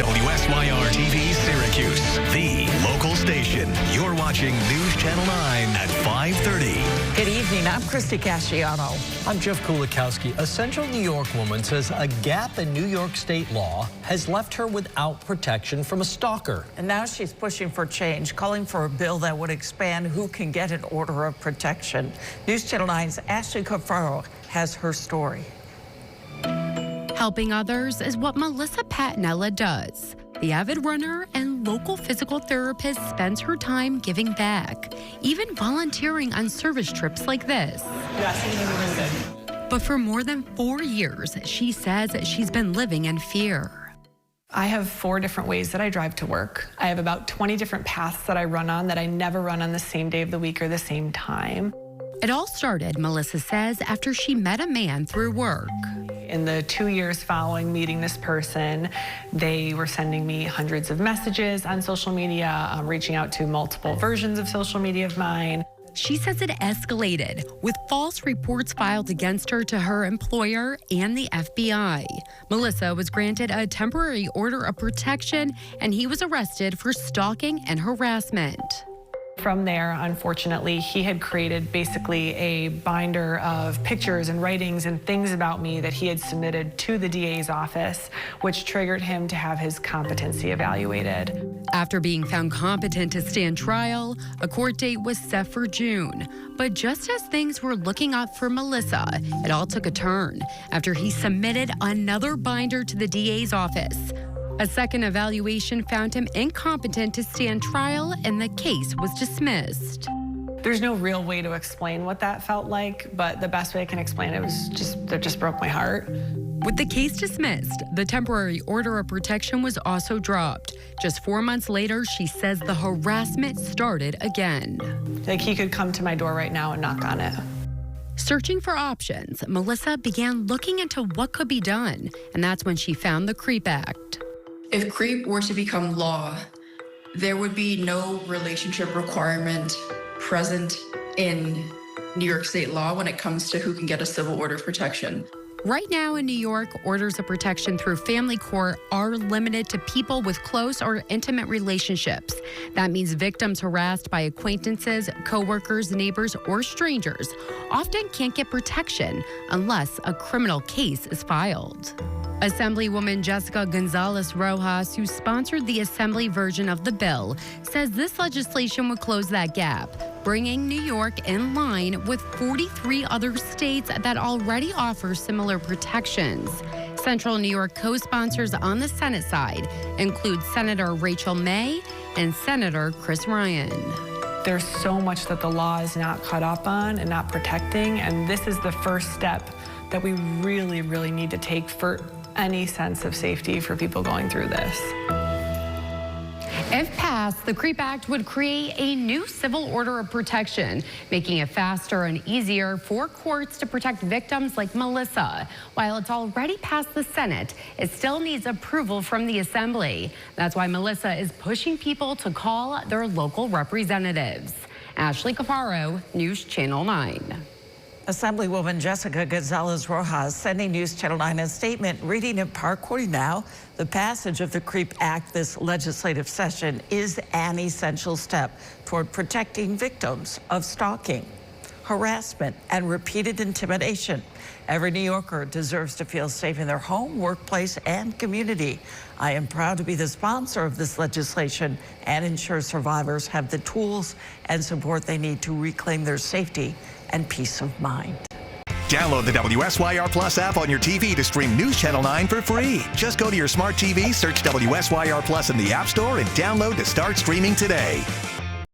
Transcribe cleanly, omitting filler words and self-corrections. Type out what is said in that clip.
WSYR TV Syracuse, the local station. You're watching News Channel 9 at 5:30. Good evening. I'm Christy Casciano. I'm Jeff Kulikowski. A Central New York woman says a gap in New York state law has left her without protection from a stalker. And now she's pushing for change, calling for a bill that would expand who can get an order of protection. News Channel 9's Ashley Cafaro has her story. Helping others is what Melissa Patnella does. The avid runner and local physical therapist spends her time giving back, even volunteering on service trips like this. But for more than 4 years, she says she's been living in fear. I have 4 different ways that I drive to work. I have about 20 different paths that I run on that I never run on the same day of the week or the same time. It all started, Melissa says, after she met a man through work. In the 2 years following meeting this person, they were sending me hundreds of messages on social media, reaching out to multiple versions of social media of mine. She says it escalated, with false reports filed against her to her employer and the FBI. Melissa was granted a temporary order of protection, and he was arrested for stalking and harassment. From there, unfortunately, he had created basically a binder of pictures and writings and things about me that he had submitted to the DA's office, which triggered him to have his competency evaluated. After being found competent to stand trial, a court date was set for June. But just as things were looking up for Melissa, it all took a turn after he submitted another binder to the DA's office. A second evaluation found him incompetent to stand trial, and the case was dismissed. There's no real way to explain what that felt like, but the best way I can explain it was that just broke my heart. With the case dismissed, the temporary order of protection was also dropped. Just 4 months later, she says the harassment started again. Like, he could come to my door right now and knock on it. Searching for options, Melissa began looking into what could be done, and that's when she found the CREEP Act. If CREEP were to become law, there would be no relationship requirement present in New York state law when it comes to who can get a civil order of protection. Right now in New York, orders of protection through family court are limited to people with close or intimate relationships. That means victims harassed by acquaintances, coworkers, neighbors, or strangers often can't get protection unless a criminal case is filed. Assemblywoman Jessica Gonzalez Rojas, who sponsored the Assembly version of the bill, says this legislation would close that gap, bringing New York in line with 43 other states that already offer similar protections. Central New York co-sponsors on the Senate side include Senator Rachel May and Senator Chris Ryan. There's so much that the law is not caught up on and not protecting, and this is the first step that we really, really need to take for any sense of safety for people going through this. If passed, the CREEP Act would create a new civil order of protection, making it faster and easier for courts to protect victims like Melissa. While it's already passed the Senate, it still needs approval from the Assembly. That's why Melissa is pushing people to call their local representatives. Ashley Cafaro, News Channel 9. Assemblywoman Jessica Gonzalez Rojas sending News Channel 9 a statement reading in part, quoting now, the passage of the CREEP Act this legislative session is an essential step toward protecting victims of stalking, harassment, and repeated intimidation. Every New Yorker deserves to feel safe in their home, workplace, and community. I am proud to be the sponsor of this legislation and ensure survivors have the tools and support they need to reclaim their safety and peace of mind. Download the WSYR Plus app on your TV to stream News Channel 9 for free. Just go to your smart TV, search WSYR Plus in the App Store, and download to start streaming today.